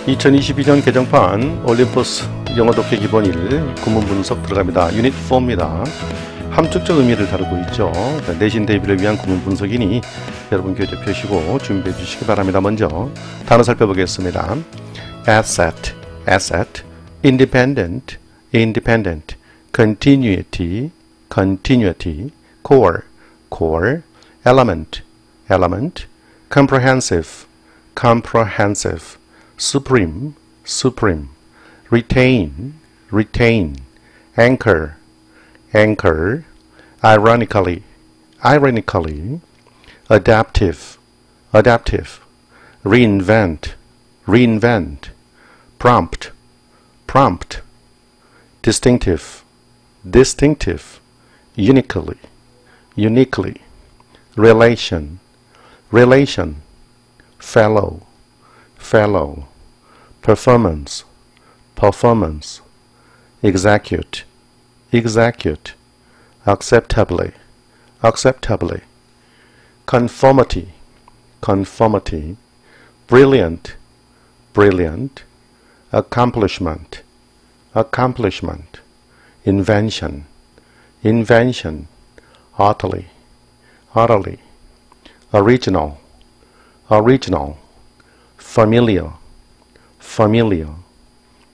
2022년 개정판 올림포스 영어 독해 기본 1 구문 분석 들어갑니다. 유닛 4입니다. 함축적 의미를 다루고 있죠. 내신 대비를 위한 구문 분석이니 여러분 교재 펴시고 준비해 주시기 바랍니다. 먼저 단어 살펴보겠습니다. asset, asset, independent, independent, continuity, continuity, core, core, element, element, comprehensive, comprehensive, supreme, supreme, retain, retain, anchor, anchor, ironically, ironically, adaptive, adaptive, reinvent, reinvent, prompt, prompt, distinctive, distinctive, uniquely, uniquely, relation, relation, fellow, fellow, performance, performance, execute, execute, acceptably, acceptably, conformity, conformity, brilliant, brilliant, accomplishment, accomplishment, invention, invention, utterly, utterly, original, original, familiar, familiar,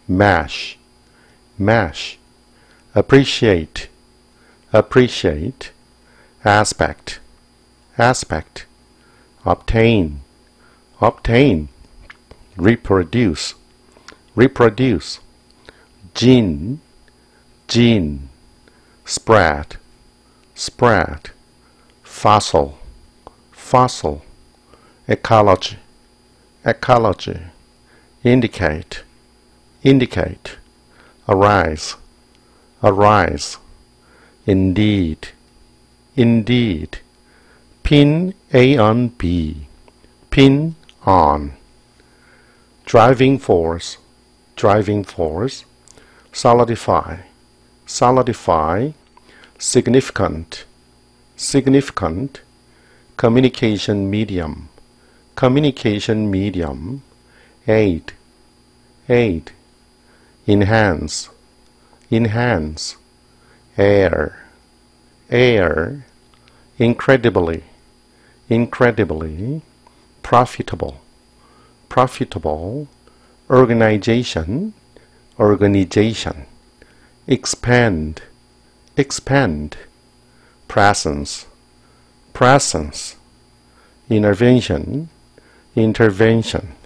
mash, mash, appreciate, appreciate, aspect, aspect, obtain, obtain, reproduce, reproduce, gene, gene, spread, spread, fossil, fossil, ecology, ecology, indicate, indicate, arise, arise, indeed, indeed, pin A on B, pin on, driving force, driving force, solidify, solidify, significant, significant, communication medium, communication medium, aid, aid, enhance, enhance, air, air, incredibly, incredibly, profitable, profitable, organization, organization, expand, expand, presence, presence, intervention, intervention.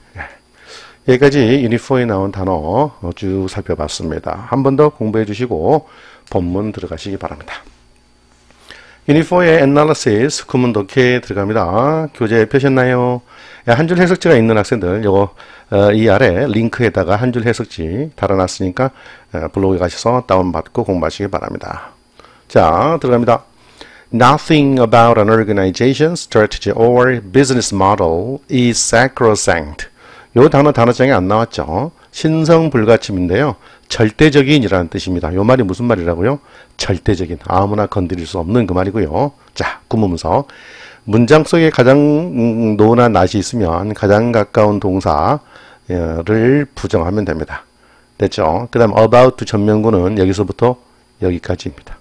여기까지 유닛 4에 나온 단어 쭉 살펴봤습니다. 한 번 더 공부해 주시고 본문 들어가시기 바랍니다. 유닛 4의 analysis 구문 독해 들어갑니다. 교재 펴셨나요? 한 줄 해석지가 있는 학생들 요거 이 아래 링크에다가 한 줄 해석지 달아놨으니까 블로그에 가셔서 다운받고 공부하시기 바랍니다. 자, 들어갑니다. Nothing about an organization, strategy, or business model is sacrosanct. 요 단어장에 안 나왔죠. 신성불가침인데요. 절대적인이라는 뜻입니다. 요 말이 무슨 말이라고요? 절대적인, 아무나 건드릴 수 없는 그 말이고요. 자, 구문문서. 문장 속에 가장 노나 낫이 있으면 가장 가까운 동사를 부정하면 됩니다. 됐죠? 그 다음 about 전면구는 여기서부터 여기까지입니다.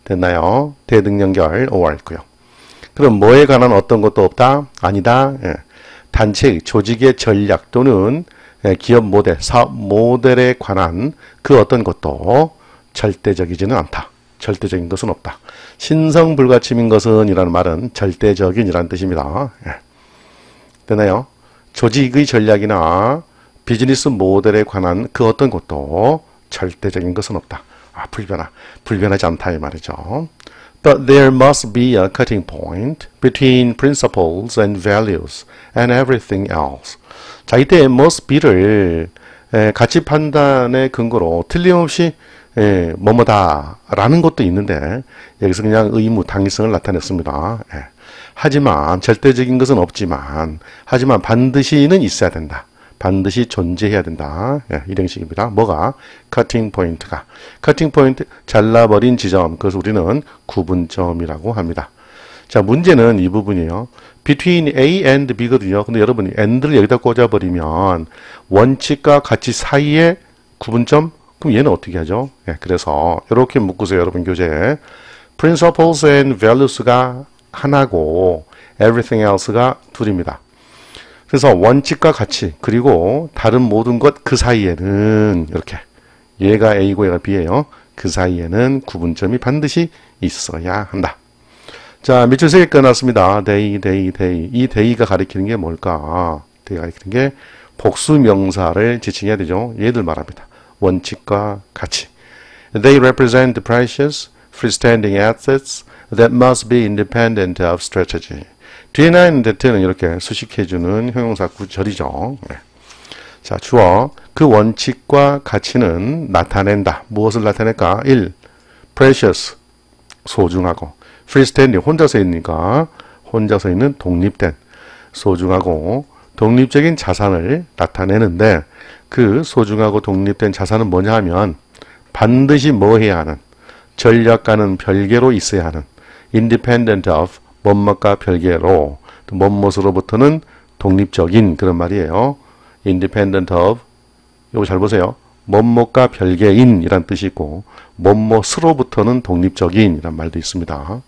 됐나요? 대등연결 오할고요. 그럼 뭐에 관한 어떤 것도 없다? 아니다. 예. 단체의 조직의 전략 또는 기업 모델, 사업 모델에 관한 그 어떤 것도 절대적이지는 않다. 절대적인 것은 없다. 신성불가침인 것은 이라는 말은 절대적인이라는 뜻입니다. 예. 되나요? 조직의 전략이나 비즈니스 모델에 관한 그 어떤 것도 절대적인 것은 없다. 아, 불변하지 않다 이 말이죠. But there must be a cutting point between principles and values and everything else. 자, 이때 must be를 가치 판단의 근거로 틀림없이 뭐뭐다 라는 것도 있는데 여기서 그냥 의무, 당위성을 나타냈습니다. 하지만 절대적인 것은 없지만 하지만 반드시는 있어야 된다. 반드시 존재해야 된다. 이런 식입니다. 뭐가? 커팅 포인트가. 커팅 포인트, 잘라버린 지점. 그것을 우리는 구분점이라고 합니다. 자, 문제는 이 부분이에요. between A and B거든요. 근데 여러분이 and를 여기다 꽂아버리면 원칙과 가치 사이의 구분점? 그럼 얘는 어떻게 하죠? 예, 그래서 이렇게 묶으세요. 여러분 교재. principles and values가 하나고 everything else가 둘입니다. 그래서 원칙과 가치 그리고 다른 모든 것 그 사이에는 이렇게 얘가 A고 얘가 B예요. 그 사이에는 구분점이 반드시 있어야 한다. 자, 며칠 세 개 끝났습니다. day. 이 day가 가리키는 게 뭘까? day가 가리키는 게 복수 명사를 지칭해야 되죠. 얘들 말합니다. 원칙과 가치. They represent the precious, freestanding assets that must be independent of strategy. 뒤에나 있는 that는 이렇게 수식해주는 형용사 구절이죠. 네. 자, 주어. 그 원칙과 가치는 나타낸다. 무엇을 나타낼까? 1. precious. 소중하고. freestanding. 혼자서 있으니까 혼자서 있는 독립된. 소중하고 독립적인 자산을 나타내는데 그 소중하고 독립된 자산은 뭐냐 하면 반드시 뭐 해야 하는 전략과는 별개로 있어야 하는 independent of 뭐뭐과 별개로 뭐뭐으로부터는 독립적인 그런 말이에요. independent of 이거 잘 보세요. 뭐뭐과 별개인 이란 뜻이 있고 뭐뭐으로부터는 독립적인 이란 말도 있습니다.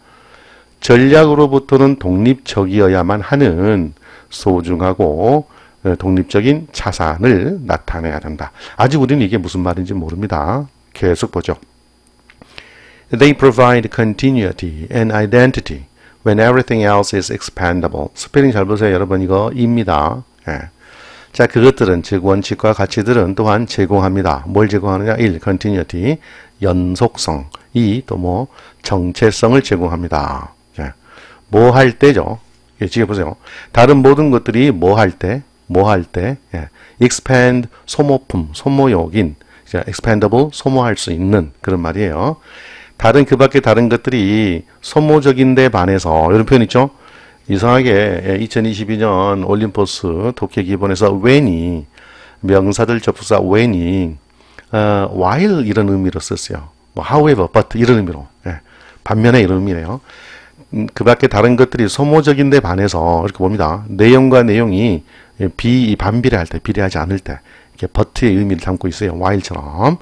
전략으로부터는 독립적이어야만 하는 소중하고 독립적인 자산을 나타내야 한다. 아직 우리는 이게 무슨 말인지 모릅니다. 계속 보죠. They provide continuity and identity when everything else is expandable. 스펠링 잘 보세요. 여러분 이거 입니다. 예. 자, 그것들은 즉 원칙과 가치들은 또한 제공합니다. 뭘 제공하느냐? 1. continuity, 연속성. 2. 또 뭐 정체성을 제공합니다. 예. 뭐 할 때죠. 예, 지금 보세요. 다른 모든 것들이 뭐 할 때, 예. expand, 소모품, 소모용인, expandable, 소모할 수 있는 그런 말이에요. 그 밖에 다른 것들이 소모적인데 반해서, 이런 표현 있죠? 이상하게 2022년 올림포스 독해 기본에서 when이, 명사들 접속사 when이, while 이런 의미로 썼어요. 뭐 however, but 이런 의미로. 예. 반면에 이런 의미네요. 그 밖에 다른 것들이 소모적인데 반해서 이렇게 봅니다. 내용과 내용이 반비례할 때, 비례하지 않을 때 이렇게 but의 의미를 담고 있어요. while처럼.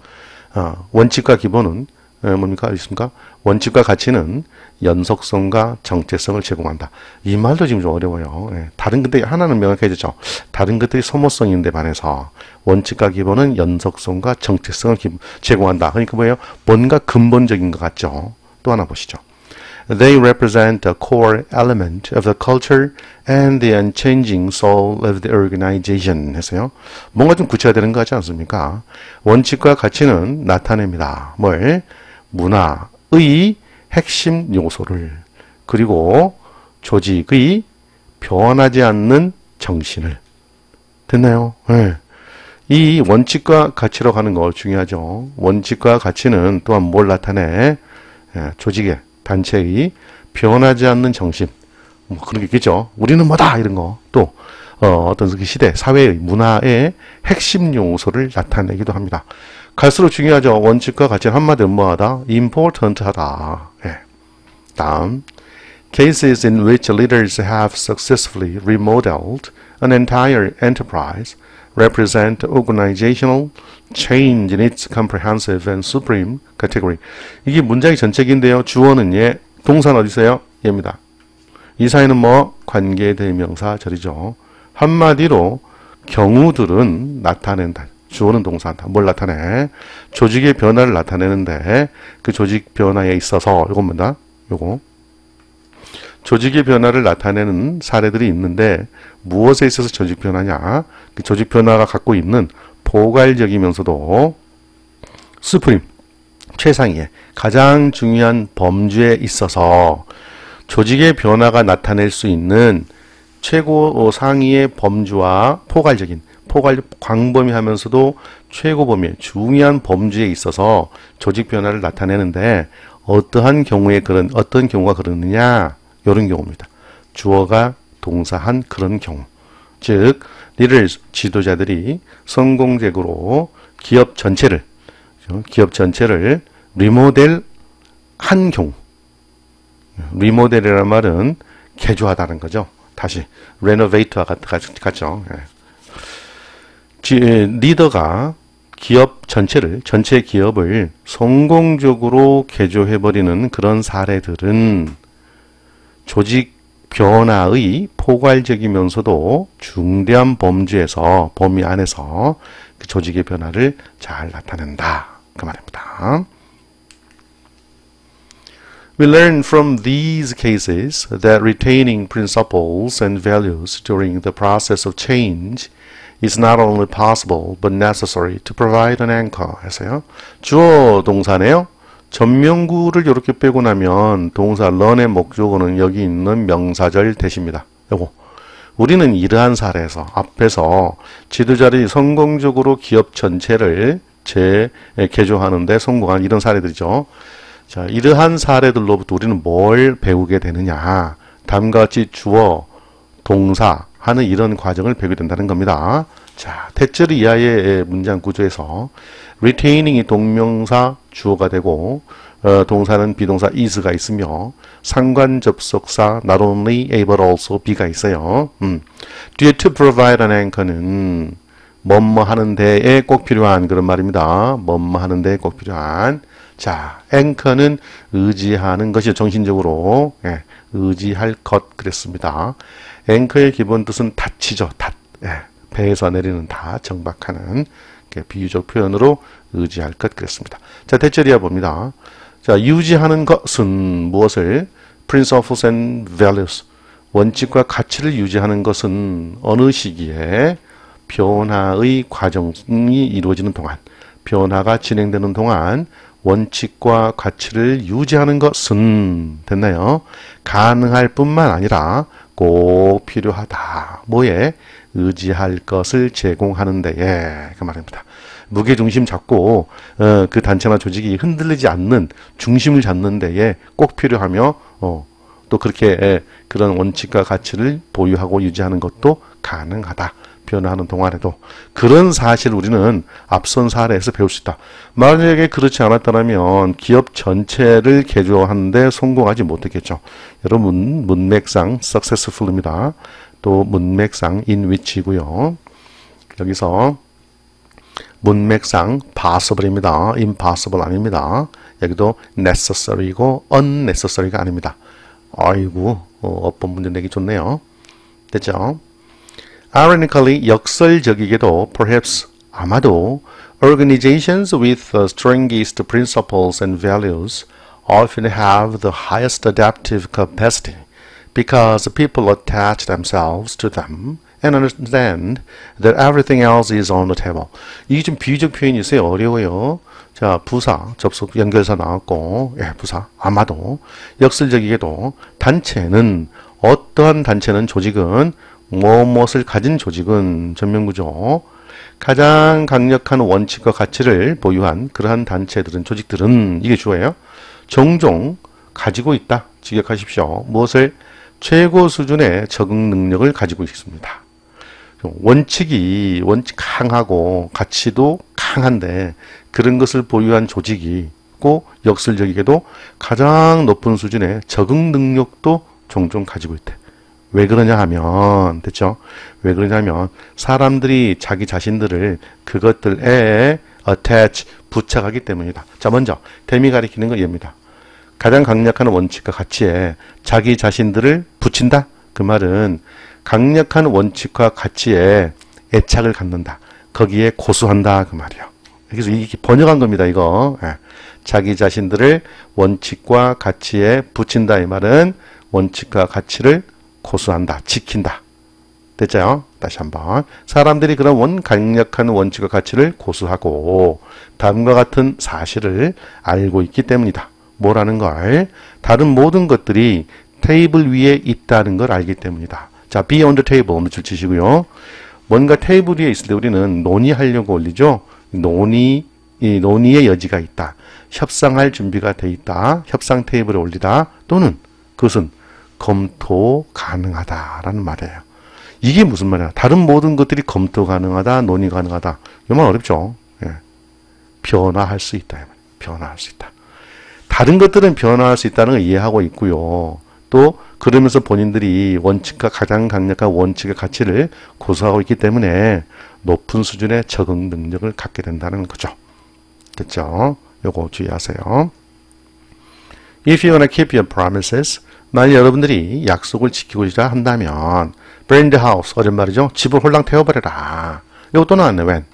원칙과 기본은 뭡니까? 있습니까? 원칙과 가치는 연속성과 정체성을 제공한다. 이 말도 지금 좀 어려워요. 예. 다른 것들이 하나는 명확해졌죠. 다른 것들이 소모성인데 반해서 원칙과 기본은 연속성과 정체성을 제공한다. 그러니까 뭐예요? 뭔가 근본적인 것 같죠. 또 하나 보시죠. They represent a core element of the culture and the unchanging soul of the organization. 했어요. 뭔가 좀 구체화되는 거 같지 않습니까? 원칙과 가치는 나타냅니다. 뭘? 문화의 핵심 요소를 그리고 조직의 변하지 않는 정신을. 됐나요? 네. 이 원칙과 가치로 가는 거 중요하죠. 원칙과 가치는 또한 뭘 나타내? 조직의 단체의 변하지 않는 정신. 뭐 그런 게 있겠죠. 우리는 뭐다 이런 거. 또 어떤 그 시대, 사회의 문화의 핵심 요소를 나타내기도 합니다. 갈수록 중요하죠. 원칙과 가치는 한마디로 뭐하다? important하다. 예. 다음. Cases in which leaders have successfully remodeled an entire enterprise represent organizational change in its comprehensive and supreme category. 이게 문장이 전체인데요. 주어는 얘, 동사는 어디 있어요? 얘입니다. 이 사이는 뭐? 관계대명사 절이죠. 한마디로 경우들은 나타낸다. 주어는 동사한다. 뭘 나타내? 조직의 변화를 나타내는데 그 조직 변화에 있어서 이건 뭐다? 요거. 조직의 변화를 나타내는 사례들이 있는데 무엇에 있어서 조직 변화냐? 그 조직 변화가 갖고 있는 포괄적이면서도 수프림, 최상위의 가장 중요한 범주에 있어서 조직의 변화가 나타낼 수 있는 최고 상위의 범주와 광범위하면서도 최고 범위, 중요한 범주에 있어서 조직 변화를 나타내는데 어떤 경우가 그러느냐? 이런 경우입니다. 주어가 동사한 그런 경우. 즉, leaders, 지도자들이 성공적으로 기업 전체를 리모델 한 경우. 리모델이라는 말은 개조하다는 거죠. 다시 renovate와 같죠. 리더가 기업 전체 기업을 성공적으로 개조해버리는 그런 사례들은 조직 변화의 포괄적이면서도 중대한 범위 안에서 그 조직의 변화를 잘 나타낸다. 그 말입니다. We learn from these cases that retaining principles and values during the process of change is not only possible but necessary to provide an anchor. 해서요. 주어 동사네요. 전명구를 이렇게 빼고 나면 동사 learn의 목적어는 여기 있는 명사절 대시입니다. 요거. 우리는 이러한 사례에서 앞에서 지도자들이 성공적으로 기업 전체를 개조하는데 성공한 이런 사례들이죠. 자, 이러한 사례들로부터 우리는 뭘 배우게 되느냐. 다음과 같이 주어, 동사 하는 이런 과정을 배우게 된다는 겁니다. 자, 대절 이하의 문장 구조에서 retaining이 동명사 주어가 되고 동사는 비동사 is가 있으며 상관 접속사 not only A but also B가 있어요. 뒤에 to provide an anchor는 뭐뭐 하는 데에 꼭 필요한 그런 말입니다. 뭐뭐 하는 데에 꼭 필요한. 자, 앵커는 의지하는 것이 정신적으로 의지할 것 그랬습니다. 앵커의 기본 뜻은 닫히죠. 배에서 내리는 다 정박하는 비유적 표현으로 의지할 것 그랬습니다. 자, 대절이야 봅니다. 자, 유지하는 것은 무엇을? Principles and values. 원칙과 가치를 유지하는 것은 어느 시기에 변화의 과정이 이루어지는 동안, 변화가 진행되는 동안 원칙과 가치를 유지하는 것은 됐나요? 가능할 뿐만 아니라 꼭 필요하다. 뭐에? 의지할 것을 제공하는 데에 그 말입니다. 무게중심 잡고 그 단체나 조직이 흔들리지 않는 중심을 잡는 데에 꼭 필요하며 또 그렇게 그런 원칙과 가치를 보유하고 유지하는 것도 가능하다. 변화하는 동안에도 그런 사실을 우리는 앞선 사례에서 배울 수 있다. 만약에 그렇지 않았다면 기업 전체를 개조하는데 성공하지 못했겠죠. 여러분 문맥상 successful입니다. 또 문맥상 in which이고요. 여기서 문맥상 possible입니다. impossible 아닙니다. 여기도 necessary고 unnecessary가 아닙니다. 아이고 어법 문제 내기 좋네요. 됐죠? Ironically, 역설적이게도 perhaps 아마도 organizations with the strongest principles and values often have the highest adaptive capacity because people attach themselves to them and understand that everything else is on the table. 이게 좀 비유적 표현이 있어요. 어려워요. 자, 부사, 접속, 연결사 나왔고, 부사, 아마도, 역설적이게도, 단체는, 어떠한 단체는, 조직은, 무엇을 가진 조직은, 전면구조, 가장 강력한 원칙과 가치를 보유한 그러한 단체들은, 조직들은, 이게 주어예요. 종종 가지고 있다. 직역하십시오. 무엇을? 최고 수준의 적응 능력을 가지고 있습니다. 원칙이 강하고 가치도 강한데 그런 것을 보유한 조직이 있고 역설적이게도 가장 높은 수준의 적응 능력도 종종 가지고 있대. 왜 그러냐 하면 됐죠? 왜 그러냐 하면 사람들이 자기 자신들을 그것들에 attach, 부착하기 때문이다. 자, 먼저 댐이 가리키는 건 얘입니다. 가장 강력한 원칙과 가치에 자기 자신들을 붙인다. 그 말은 강력한 원칙과 가치에 애착을 갖는다. 거기에 고수한다. 그 말이요. 그래서 이게 번역한 겁니다. 이거. 자기 자신들을 원칙과 가치에 붙인다. 이 말은 원칙과 가치를 고수한다. 지킨다. 됐죠? 다시 한번. 사람들이 그런 강력한 원칙과 가치를 고수하고 다음과 같은 사실을 알고 있기 때문이다. 뭐라는 걸? 다른 모든 것들이 테이블 위에 있다는 걸 알기 때문이다. 자, be on the table 밑줄 치시고요. 뭔가 테이블 위에 있을 때 우리는 논의하려고 올리죠. 논의의 여지가 있다. 협상할 준비가 돼 있다. 협상 테이블에 올리다. 또는 그것은 검토 가능하다라는 말이에요. 이게 무슨 말이야? 다른 모든 것들이 검토 가능하다, 논의 가능하다. 이말 어렵죠? 변화할 수 있다. 변화할 수 있다. 다른 것들은 변화할 수 있다는 걸 이해하고 있고요. 또 그러면서 본인들이 원칙과 가장 강력한 원칙의 가치를 고수하고 있기 때문에 높은 수준의 적응 능력을 갖게 된다는 거죠. 됐죠? 요거 주의하세요. If you wanna keep your promises, 만약 여러분들이 약속을 지키고자 한다면 burn the house, 어른 말이죠. 집을 홀랑 태워버려라. 이것도 나왔네. when?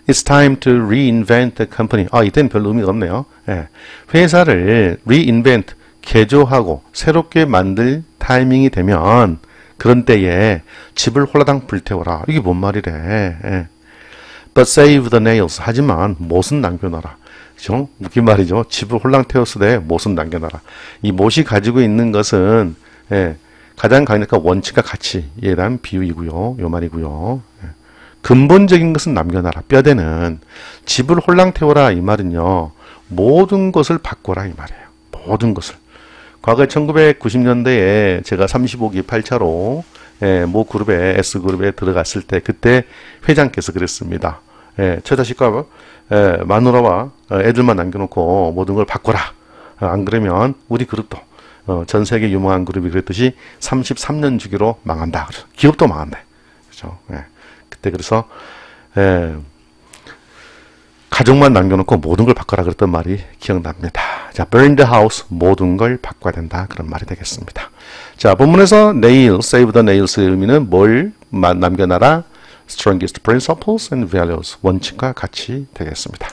It's time to reinvent the company. 이때는 별로 의미가 없네요. 예. 회사를 reinvent, 개조하고 새롭게 만들 타이밍이 되면 그런 때에 집을 홀라당 불태워라. 이게 뭔 말이래. 예. But save the nails. 하지만 못은 남겨놔라. 그죠? 웃긴 말이죠. 집을 홀랑 태웠으되 못은 남겨놔라. 이 못이 가지고 있는 것은 예, 가장 강력한 원칙과 가치에 대한 비유이고요. 요 말이고요. 예. 근본적인 것은 남겨놔라. 뼈대는 집을 홀랑 태워라. 이 말은요. 모든 것을 바꿔라. 이 말이에요. 모든 것을. 과거 1990년대에 제가 35기 8차로 모 그룹에 S그룹에 들어갔을 때 그때 회장께서 그랬습니다. 처자식과 마누라와 애들만 남겨놓고 모든 걸 바꿔라. 안 그러면 우리 그룹도 전 세계 유명한 그룹이 그랬듯이 33년 주기로 망한다. 기업도 망한대. 그렇죠? 그때 그래서 가족만 남겨놓고 모든 걸 바꿔라 그랬던 말이 기억납니다. 자, burn the house, 모든 걸 바꿔야 된다. 그런 말이 되겠습니다. 자, 본문에서 nail, save the nails의 의미는 뭘 남겨놔라? strongest principles and values, 원칙과 가치 되겠습니다.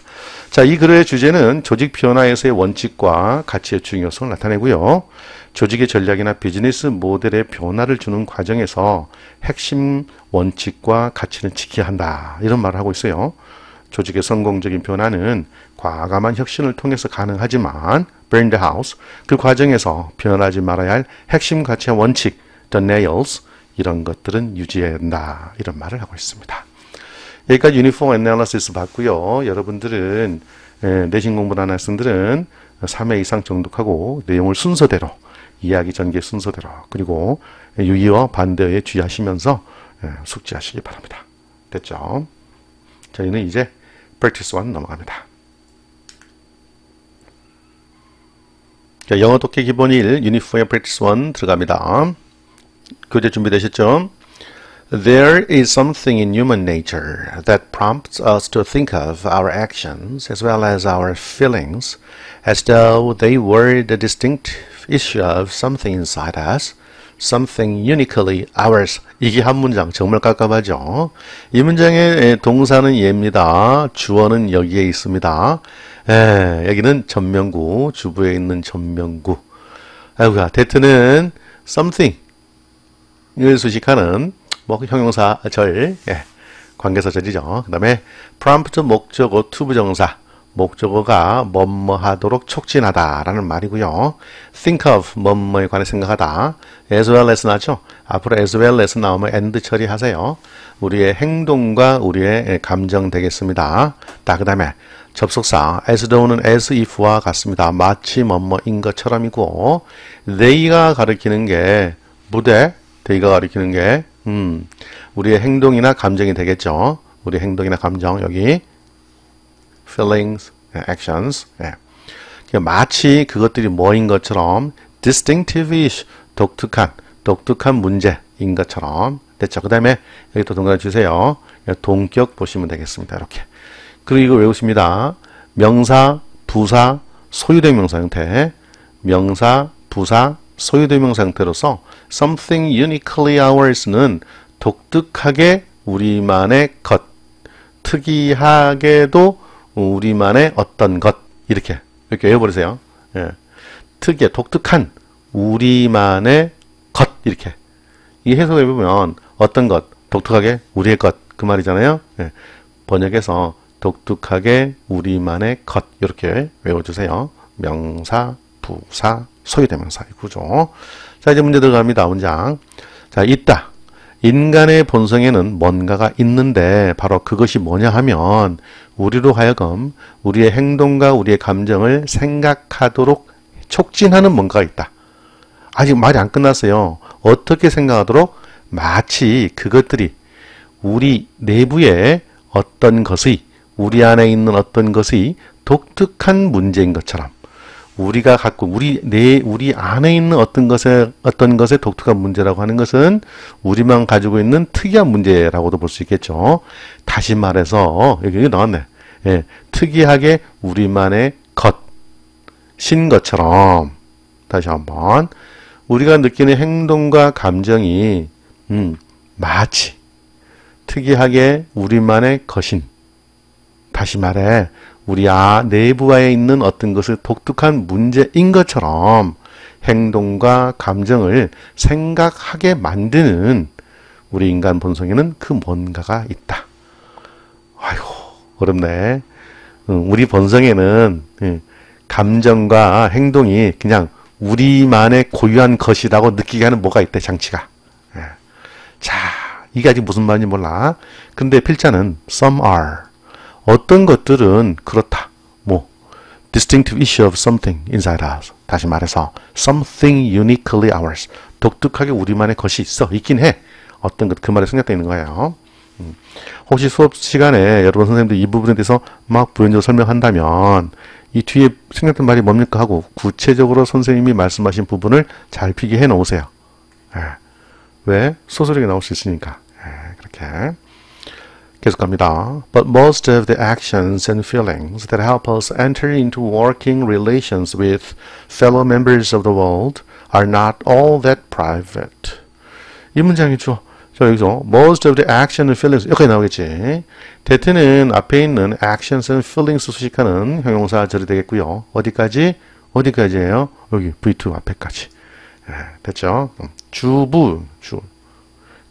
자, 이 글의 주제는 조직 변화에서의 원칙과 가치의 중요성을 나타내고요. 조직의 전략이나 비즈니스 모델의 변화를 주는 과정에서 핵심 원칙과 가치는 지켜야 한다. 이런 말을 하고 있어요. 조직의 성공적인 변화는 과감한 혁신을 통해서 가능하지만 burn the house, 그 과정에서 변하지 말아야 할 핵심 가치와 원칙, the nails, 이런 것들은 유지해야 한다. 이런 말을 하고 있습니다. 여기까지 유니폼 애널리시스 봤고요. 여러분들은 내신 공부를 하는 학생들은 3회 이상 정독하고 내용을 순서대로, 이야기 전개 순서대로, 그리고 유의어 반대어에 주의하시면서 숙지하시기 바랍니다. 됐죠? 저희는 이제 practice 1 넘어갑니다. 자, 영어 독해 기본 1 유닛 4의 practice 1 들어갑니다. 교재 준비되셨죠? There is something in human nature that prompts us to think of our actions as well as our feelings as though they were the distinct issue of something inside us, something uniquely ours. 이게 한 문장 정말 깝깝하죠. 이 문장의 동사는 얘입니다. 주어는 여기에 있습니다. 여기는 전명구, 주부에 있는 전명구. 아이고야, 대트는 something 을 수식하는 형용사 절, 관계사 절이죠. 그 다음에 prompt 목적어 투부정사, 목적어가 뭐뭐 하도록 촉진하다라는 말이고요. think of 뭐뭐에 관해 생각하다. as well as 나죠. 앞으로 as well as 나오면 and 처리하세요. 우리의 행동과 우리의 감정 되겠습니다. 그 다음에 접속사 as though는 as if와 같습니다. 마치 뭐뭐인 것처럼이고 they가 가리키는 게 무대, they가 가리키는 게 우리의 행동이나 감정이 되겠죠. 우리 행동이나 감정 여기 feelings, actions. 마치 그것들이 뭐인 것처럼 distinctive-ish, 독특한 문제인 것처럼 됐죠. 그 다음에 여기 또 동그라미 주세요. 동격 보시면 되겠습니다. 이렇게. 그리고 이거 외우십니다. 명사, 부사, 소유대명사 형태. 명사, 부사, 소유대명사 형태로서 something uniquely ours는 독특하게 우리만의 것, 특이하게도 우리만의 어떤 것, 이렇게 외워버리세요. 특이해, 독특한 우리만의 것, 이렇게. 이 해석을 해보면 어떤 것, 독특하게 우리의 것, 그 말이잖아요. 번역해서 독특하게 우리만의 것, 이렇게 외워주세요. 명사, 부사, 소유대명사, 구조. 자, 이제 문제 들어갑니다. 문장. 자, 있다. 인간의 본성에는 뭔가가 있는데 바로 그것이 뭐냐 하면 우리로 하여금 우리의 행동과 우리의 감정을 생각하도록 촉진하는 뭔가가 있다. 아직 말이 안 끝났어요. 어떻게 생각하도록? 마치 그것들이 우리 내부에 어떤 것의, 우리 안에 있는 어떤 것이 독특한 문제인 것처럼, 우리가 갖고 우리 안에 있는 어떤 것의 독특한 문제라고 하는 것은 우리만 가지고 있는 특이한 문제라고도 볼 수 있겠죠. 다시 말해서 여기 나왔네. 예, 특이하게 우리만의 것인 것처럼 다시 한번 우리가 느끼는 행동과 감정이 마치 특이하게 우리만의 것인, 다시 말해 우리 내부에 있는 어떤 것을 독특한 문제인 것처럼 행동과 감정을 생각하게 만드는 우리 인간 본성에는 그 뭔가가 있다. 아이고 어렵네. 우리 본성에는 감정과 행동이 그냥 우리만의 고유한 것이라고 느끼게 하는 뭐가 있대, 장치가. 자, 이게 아직 무슨 말인지 몰라. 근데 필자는 some are. 어떤 것들은 그렇다. 뭐 distinctive issue of something inside us. 다시 말해서 something uniquely ours. 독특하게 우리만의 것이 있긴 해. 어떤 것, 그 말에 생략되어 있는 거예요. 혹시 수업 시간에 여러분 선생님들 이 부분에 대해서 막 부연적으로 설명한다면 이 뒤에 생략된 말이 뭡니까 하고 구체적으로 선생님이 말씀하신 부분을 잘 필기해 놓으세요. 왜? 소설에 나올 수 있으니까. 그렇게 계속 갑니다. But most of the actions and feelings that help us enter into working relations with fellow members of the world are not all that private. 이 문장이죠. 자, 여기서 most of the action and feelings 여기까지 나오겠지. 대트는 앞에 있는 actions and feelings 수식하는 형용사 절이 되겠고요. 어디까지? 어디까지예요? 여기 V2 앞에까지. 됐죠?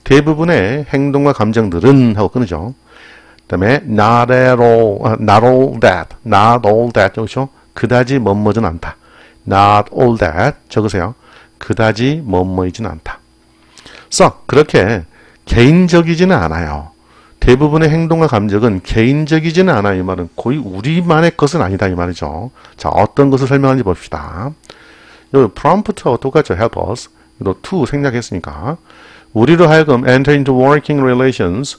대부분의 행동과 감정들은 하고 끊으죠. 그 다음에 not all that 여기죠? 그다지 뭐뭐진 않다. not all that 적으세요. 그다지 뭐뭐이진 않다. 그렇게 개인적이지는 않아요. 대부분의 행동과 감정은 개인적이지는 않아요. 이 말은 거의 우리만의 것은 아니다 이 말이죠. 자, 어떤 것을 설명하는지 봅시다. 여기 prompt하고 똑같죠. help us. 또 to 생략했으니까 우리로 하여금 enter into working relations,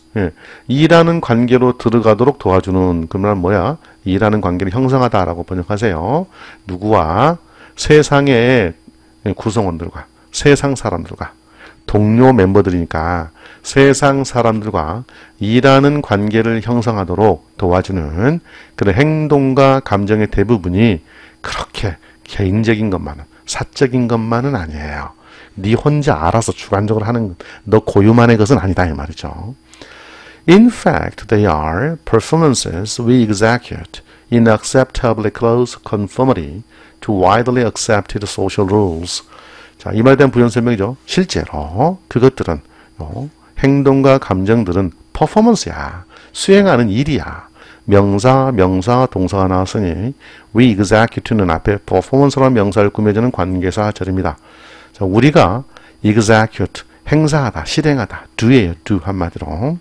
일하는 관계로 들어가도록 도와주는, 그러면 뭐야? 일하는 관계를 형성하다라고 번역하세요. 누구와? 세상의 구성원들과, 세상 사람들과, 동료 멤버들이니까 세상 사람들과 일하는 관계를 형성하도록 도와주는 그런 행동과 감정의 대부분이 그렇게 개인적인 것만은, 사적인 것만은 아니에요. 네 혼자 알아서 주관적으로 하는 너 고유만의 것은 아니다 이 말이죠. In fact, they are performances we execute in acceptably close conformity to widely accepted social rules. 자, 이 말에 대한 부연 설명이죠. 실제로 그것들은 행동과 감정들은 퍼포먼스야. 수행하는 일이야. 명사, 동사가 나왔으니 we execute는 앞에 performance라는 명사를 꾸며주는 관계사 절입니다. 자, 우리가 execute, 행사하다, 실행하다, do예요. do 한마디로.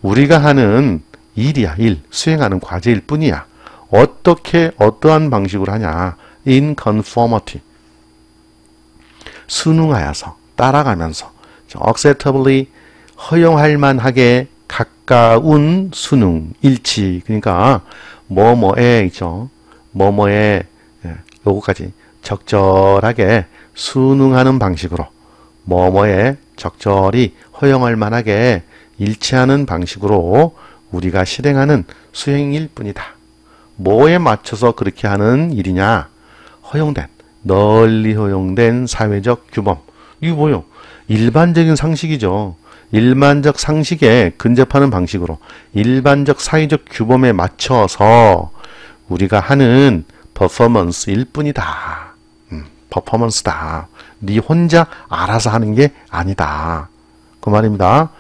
우리가 하는 일이야. 일, 수행하는 과제일 뿐이야. 어떻게, 어떠한 방식으로 하냐. in conformity. 순응하여서, 따라가면서, acceptably, 허용할 만하게 가까운 순응, 일치. 그러니까 뭐뭐에 있죠. 뭐뭐에 요거까지 적절하게 순응하는 방식으로 뭐뭐에 적절히 허용할 만하게 일치하는 방식으로 우리가 실행하는 수행일 뿐이다. 뭐에 맞춰서 그렇게 하는 일이냐? 허용된, 널리 허용된 사회적 규범. 이게 뭐요? 일반적인 상식이죠. 일반적 상식에 근접하는 방식으로 일반적 사회적 규범에 맞춰서 우리가 하는 퍼포먼스일 뿐이다. 퍼포먼스다. 네 혼자 알아서 하는 게 아니다. 그 말입니다.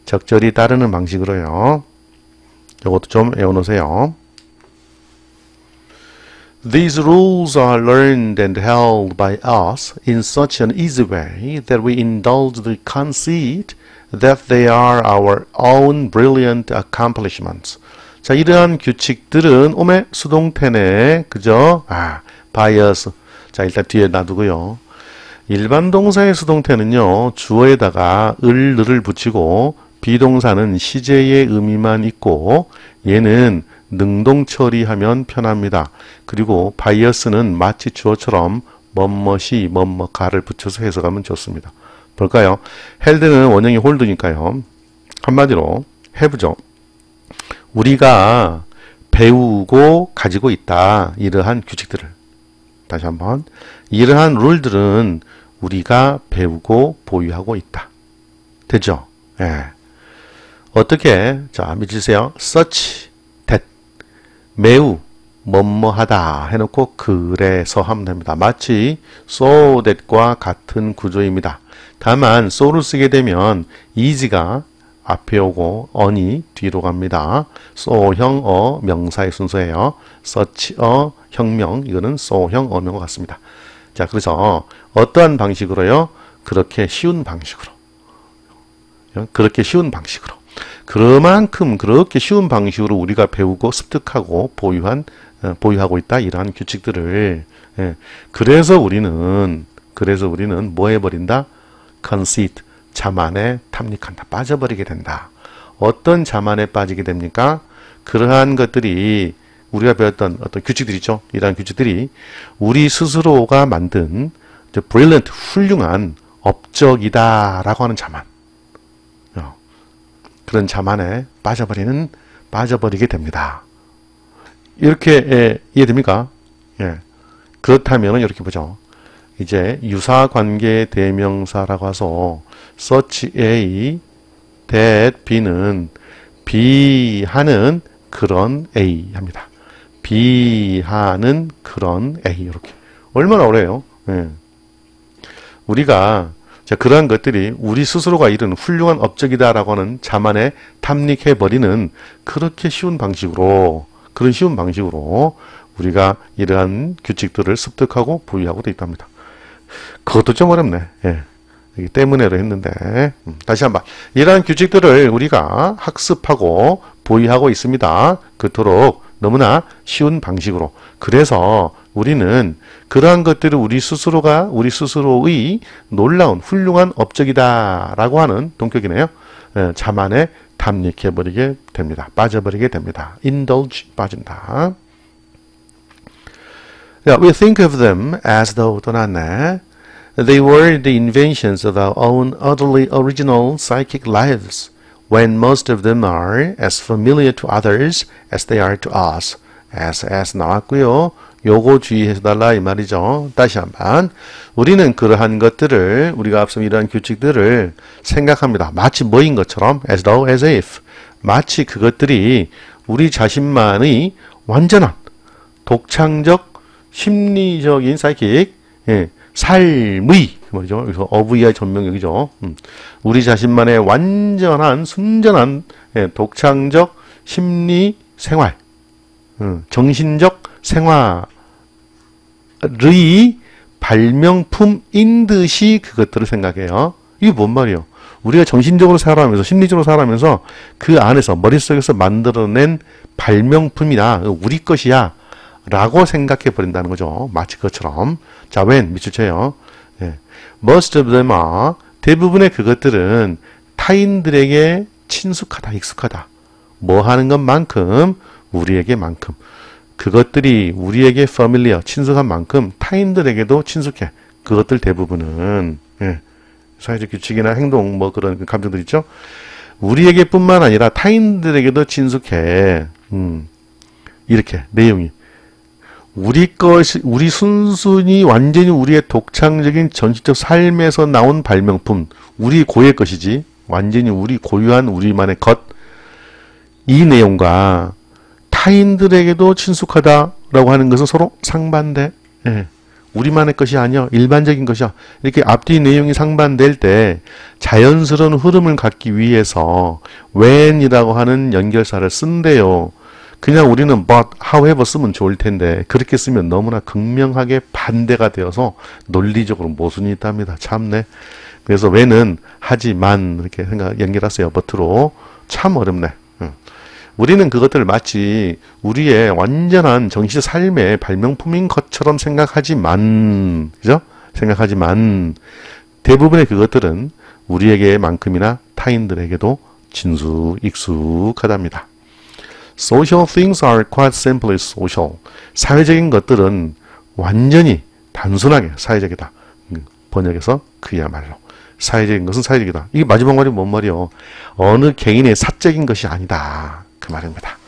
적절히 따르는 방식으로요. 이것도 좀 외워놓으세요. These rules are learned and held by us in such an easy way that we indulge the conceit that they are our own brilliant accomplishments. 자, 이러한 규칙들은 오메 수동태네. 그죠? bias. 자, 일단 뒤에 놔두고요. 일반 동사의 수동태는요. 주어에다가 을을 붙이고 비동사는 시제의 의미만 있고 얘는 능동 처리하면 편합니다. 그리고 bias는 마치 주어처럼 뭐뭇이 뭐뭐가를 붙여서 해석하면 좋습니다. 볼까요? held는 원형이 hold니까요. 한마디로 have죠. 우리가 배우고 가지고 있다. 이러한 규칙들을. 다시 한번. 이러한 룰들은 우리가 배우고 보유하고 있다. 되죠? 예. 어떻게? 자, 믿으세요. such that. 매우 뭐뭐하다 해놓고 그래서 하면 됩니다. 마치 so that과 같은 구조입니다. 다만 so를 쓰게 되면 is가 앞에 오고 on이 뒤로 갑니다. so형 어 명사의 순서예요. such a 형명 이거는 so형 어명과 같습니다. 자, 그래서 어떠한 방식으로요? 그렇게 쉬운 방식으로. 그렇게 쉬운 방식으로. 그만큼 그렇게 쉬운 방식으로 우리가 배우고 습득하고 보유하고 있다. 이러한 규칙들을. 예. 그래서 우리는 뭐 해버린다? conceit, 자만에 탐닉한다. 빠져버리게 된다. 어떤 자만에 빠지게 됩니까? 그러한 것들이 우리가 배웠던 어떤 규칙들이 있죠. 이러한 규칙들이 우리 스스로가 만든 brilliant, 훌륭한 업적이다라고 하는 자만. 그런 자만에 빠져버리게 됩니다. 이렇게 이해됩니까? 예. 그렇다면 이렇게 보죠. 이제 유사관계 대명사라고 해서 such A, that B는 B하는 그런 A 합니다. B하는 그런 A 이렇게. 얼마나 어려워요. 예. 우리가 자, 그러한 것들이 우리 스스로가 이룬 훌륭한 업적이다라고 하는 자만에 탐닉해버리는 그렇게 쉬운 방식으로 우리가 이러한 규칙들을 습득하고 보유하고 되어 있답니다. 그것도 좀 어렵네. 예. 이게 때문에로 했는데 다시 한번 이러한 규칙들을 우리가 학습하고 보유하고 있습니다. 그토록 너무나 쉬운 방식으로. 그래서 우리는 그러한 것들을 우리 스스로의 놀라운 훌륭한 업적이다라고 하는 동격이네요. 자만에 탐닉해버리게 됩니다. 빠져버리게 됩니다. indulge, 빠진다. We think of them as though 떠났네. They were the inventions of our own utterly original psychic lives, when most of them are as familiar to others as they are to us. as 나왔고요. 요거 주의해달라 이 말이죠. 다시 한번 우리는 그러한 것들을 우리가 앞서 이러한 규칙들을 생각합니다. 마치 뭐인 것처럼 as though as if 마치 그것들이 우리 자신만의 완전한 독창적 심리적인 사이킥 삶의 말이죠. 여기서 of의 전명격이죠. 우리 자신만의 완전한 순전한 독창적 심리 생활 정신적 생활의 발명품인 듯이 그것들을 생각해요. 이게 뭔 말이에요? 우리가 정신적으로 살아가면서 심리적으로 살아가면서 그 안에서 머릿속에서 만들어낸 발명품이다. 우리 것이야. 라고 생각해 버린다는 거죠. 마치 그것처럼. 자, when 밑줄 쳐요. Most of them are 대부분의 그것들은 타인들에게 친숙하다, 익숙하다. 뭐 하는 것만큼 우리에게만큼 그것들이 우리에게 familiar, 친숙한 만큼 타인들에게도 친숙해. 그것들 대부분은 사회적 규칙이나 행동 뭐 그런 감정들 있죠. 우리에게뿐만 아니라 타인들에게도 친숙해. 이렇게 내용이 우리 순순히 완전히 우리의 독창적인 전시적 삶에서 나온 발명품, 우리 고유의 것이지 완전히 우리 고유한 우리만의 것. 이 내용과 타인들에게도 친숙하다라고 하는 것은 서로 상반돼. 우리만의 것이 아니야. 일반적인 것이야. 이렇게 앞뒤 내용이 상반될 때 자연스러운 흐름을 갖기 위해서 when이라고 하는 연결사를 쓴대요. 그냥 우리는 but, however 쓰면 좋을 텐데 그렇게 쓰면 너무나 극명하게 반대가 되어서 논리적으로 모순이 있답니다. 참네. 그래서 when은 하지만 이렇게 연결하세요. but로. 참 어렵네. 우리는 그것들을 마치 우리의 완전한 정신적 삶의 발명품인 것처럼 생각하지만, 그죠? 생각하지만 대부분의 그것들은 우리에게만큼이나 타인들에게도 익숙하답니다. Social things are quite simply social. 사회적인 것들은 완전히 단순하게 사회적이다. 번역해서 그야말로 사회적인 것은 사회적이다. 이게 마지막 말이 뭔 말이요? 어느 개인의 사적인 것이 아니다. 그 말입니다.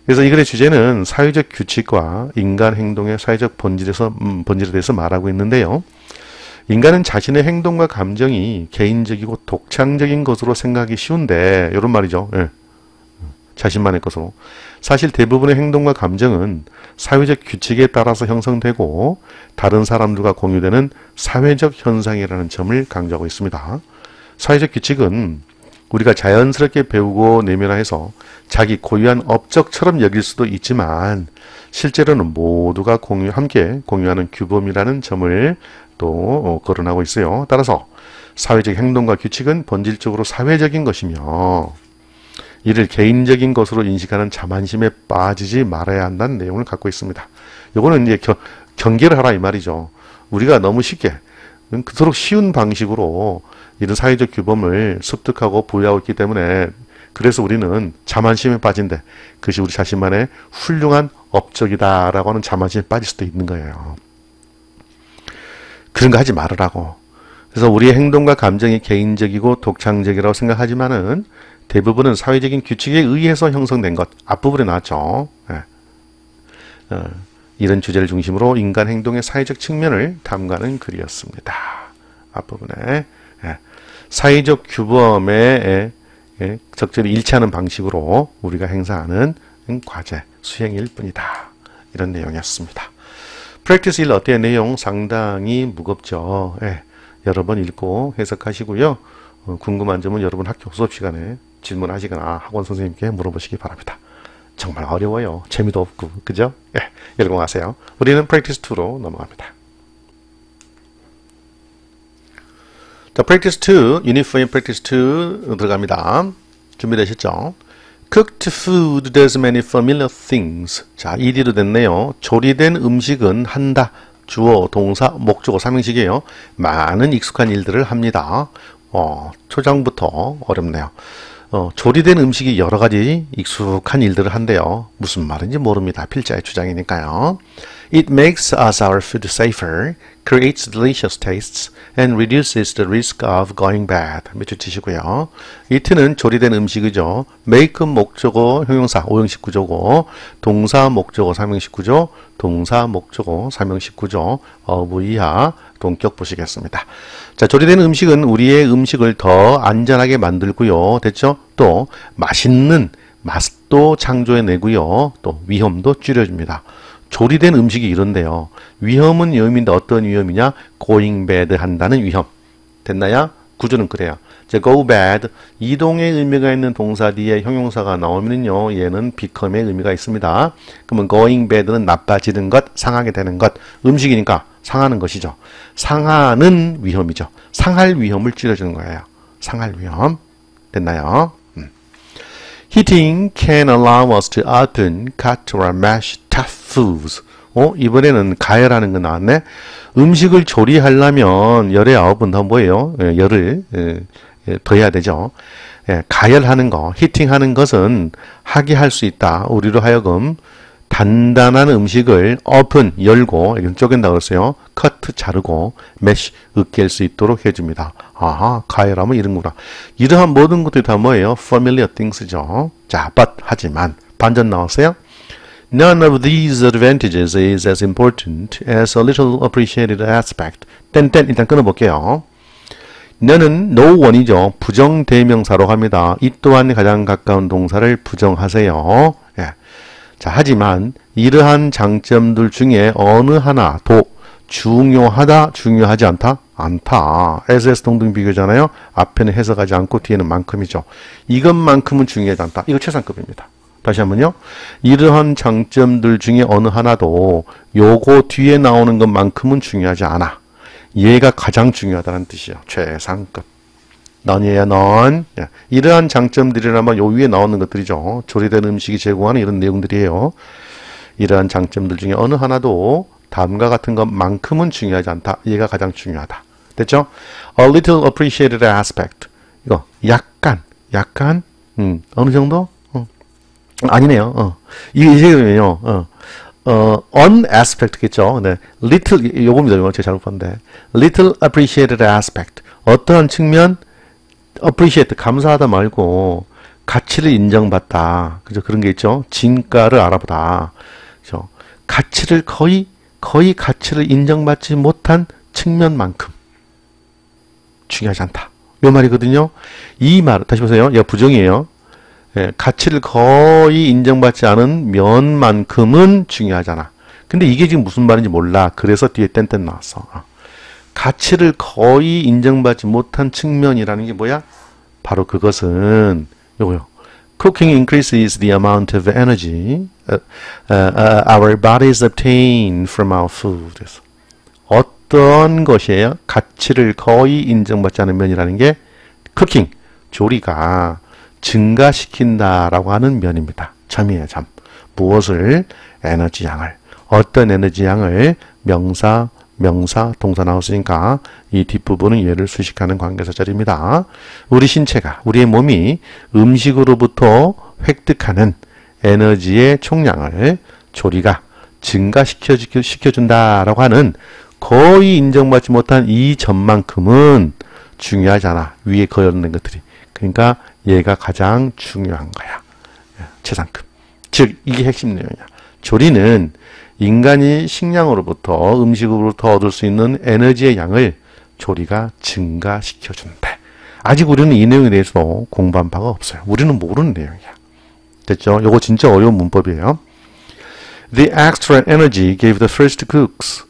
그래서 이 글의 주제는 사회적 규칙과 인간 행동의 사회적 본질에 대해서 말하고 있는데요. 인간은 자신의 행동과 감정이 개인적이고 독창적인 것으로 생각하기 쉬운데 이런 말이죠. 예. 자신만의 것으로. 사실 대부분의 행동과 감정은 사회적 규칙에 따라서 형성되고 다른 사람들과 공유되는 사회적 현상이라는 점을 강조하고 있습니다. 사회적 규칙은 우리가 자연스럽게 배우고 내면화해서 자기 고유한 업적처럼 여길 수도 있지만 실제로는 모두가 함께 공유하는 규범이라는 점을 또 거론하고 있어요. 따라서 사회적 행동과 규칙은 본질적으로 사회적인 것이며 이를 개인적인 것으로 인식하는 자만심에 빠지지 말아야 한다는 내용을 갖고 있습니다. 요거는 이제 경계를 하라 이 말이죠. 우리가 너무 쉽게 그토록 쉬운 방식으로 이런 사회적 규범을 습득하고 보유하고 있기 때문에 그래서 우리는 자만심에 빠진데 그것이 우리 자신만의 훌륭한 업적이다라고 하는 자만심에 빠질 수도 있는 거예요. 그런 거 하지 말으라고. 그래서 우리의 행동과 감정이 개인적이고 독창적이라고 생각하지만은 대부분은 사회적인 규칙에 의해서 형성된 것. 앞부분에 나왔죠. 예. 이런 주제를 중심으로 인간 행동의 사회적 측면을 탐구하는 글이었습니다. 앞부분에 사회적 규범에 적절히 일치하는 방식으로 우리가 행사하는 과제, 수행일 뿐이다. 이런 내용이었습니다. 프랙티스 1 어때요? 내용 상당히 무겁죠. 여러 번 읽고 해석하시고요. 궁금한 점은 여러분 학교 수업 시간에 질문하시거나 학원 선생님께 물어보시기 바랍니다. 정말 어려워요. 재미도 없고. 그죠? 열공하세요. 우리는 프랙티스 2로 넘어갑니다. 자, 프랙티스 2, 유니폼 프랙티스 2 들어갑니다. 준비되셨죠? Cooked food does many familiar things. 자, ED로 됐네요. 조리된 음식은 한다. 주어, 동사, 목적어, 삼형식이에요. 많은 익숙한 일들을 합니다. 초장부터 어렵네요. 조리된 음식이 여러 가지 익숙한 일들을 한대요. 무슨 말인지 모릅니다. 필자의 주장이니까요. It makes us our food safer, creates delicious tastes, and reduces the risk of going bad. 몇 줄 치시고요. it는 조리된 음식이죠. make 목적어, 형용사, 5형식 구조고, 동사, 목적어, 3형식 구조, 동사, 목적어, 3형식 구조, of 이하, 동격 보시겠습니다. 자, 조리된 음식은 우리의 음식을 더 안전하게 만들고요. 됐죠? 또 맛있는 맛도 창조해내고요. 또 위험도 줄여줍니다. 조리된 음식이 이런데요. 위험은 위험인데 어떤 위험이냐? going bad 한다는 위험. 됐나요? 구조는 그래요. 자, go bad. 이동의 의미가 있는 동사 뒤에 형용사가 나오면요. 얘는 become의 의미가 있습니다. 그러면 going bad는 나빠지는 것, 상하게 되는 것. 음식이니까 상하는 것이죠. 상하는 위험이죠. 상할 위험을 줄여주는 거예요. 상할 위험. 됐나요? Heating can allow us to open, cut or mash tough foods. 이번에는 가열하는 거 나왔네. 음식을 조리하려면 열의 9번 더 뭐예요? 열을 더해야 되죠. 가열하는 거, 히팅하는 것은 하게 할 수 있다. 우리로 하여금 단단한 음식을 open, 열고, 여기는 쪼갠다고 했어요. cut, 자르고, mash, 으깰 수 있도록 해줍니다. 아하, 가열하면 이런구나. 이러한 모든 것들이 다 뭐예요? familiar things죠. 자, but, 하지만, 반전 나왔어요? None of these advantages is as important as a little appreciated aspect. 땐 일단 끊어볼게요. none은 no one이죠. 부정대명사로 합니다. 이 또한 가장 가까운 동사를 부정하세요. 자, 하지만 이러한 장점들 중에 어느 하나도 중요하다, 중요하지 않다? 않다. SS 동등 비교잖아요. 앞에는 해석하지 않고 뒤에는 만큼이죠. 이것만큼은 중요하지 않다. 이거 최상급입니다. 다시 한번요. 이러한 장점들 중에 어느 하나도 요거 뒤에 나오는 것만큼은 중요하지 않아. 얘가 가장 중요하다는 뜻이에요. 최상급. 넌이에요, 넌. 이러한 장점들이라면 요 위에 나오는 것들이죠. 조리된 음식이 제공하는 이런 내용들이에요. 이러한 장점들 중에 어느 하나도 다음과 같은 것만큼은 중요하지 않다. 얘가 가장 중요하다. 됐죠? A little appreciated aspect. 이거 약간, 어느 정도? 아니네요. 이게요. on aspect겠죠. 네. little 요겁니다. 이거 제가 잘못 봤는데. little appreciated aspect. 어떠한 측면 appreciate 감사하다 말고 가치를 인정받다. 그죠? 그런 게 있죠. 진가를 알아보다. 그죠? 가치를 거의 가치를 인정받지 못한 측면만큼 중요하지 않다. 요 말이거든요. 이 말 다시 보세요. 얘가 부정이에요. 예, 가치를 거의 인정받지 않은 면만큼은 중요하잖아. 근데 이게 지금 무슨 말인지 몰라. 그래서 뒤에 땡땡 나왔어. 가치를 거의 인정받지 못한 측면이라는 게 뭐야? 바로 그것은 요거요. Cooking increases the amount of energy our bodies obtain from our food. 그래서 어떤 것이에요? 가치를 거의 인정받지 않은 면이라는 게 cooking, 조리가 증가시킨다라고 하는 면입니다. 점이에요, 점. 무엇을? 에너지 양을. 어떤 에너지 양을? 명사, 동사 나왔으니까 이 뒷부분은 얘를 수식하는 관계사절입니다. 우리 신체가, 우리의 몸이 음식으로부터 획득하는 에너지의 총량을 조리가 증가시켜준다라고 하는 거의 인정받지 못한 이 점만큼은 중요하지 않아. 위에 거론된 것들이. 그러니까 얘가 가장 중요한 거야. 최상급. 즉 이게 핵심 내용이야. 조리는 인간이 식량으로부터 음식으로부터 얻을 수 있는 에너지의 양을 조리가 증가시켜준대. 아직 우리는 이 내용에 대해서 공부한 바가 없어요. 우리는 모르는 내용이야. 됐죠? 이거 진짜 어려운 문법이에요. The extra energy gave the first cooks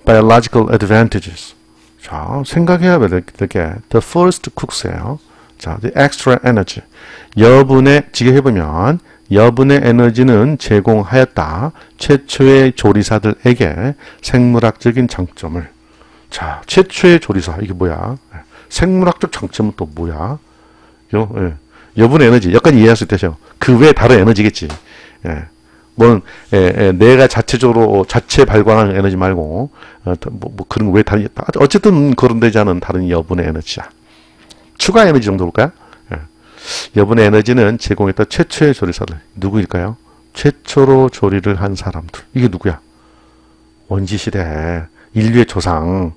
biological advantages. 자, 생각해야 될 게 the first cooks예요. 자, the extra energy. 여분의, 지금 해보면 여분의 에너지는 제공하였다. 최초의 조리사들에게 생물학적인 장점을. 자, 최초의 조리사. 이게 뭐야? 생물학적 장점은 또 뭐야? 여분의 에너지. 여기까지 이해할 수 있다죠. 그 외에 다른 에너지겠지. 내가 자체적으로, 자체 발광하는 에너지 말고, 그런 거 왜 다른, 어쨌든 거론되지 않은 다른 여분의 에너지야. 추가 에너지 정도 볼까요? 여분의 에너지는 제공했던 최초의 조리사들. 누구일까요? 최초로 조리를 한 사람들. 이게 누구야? 원시시대 인류의 조상.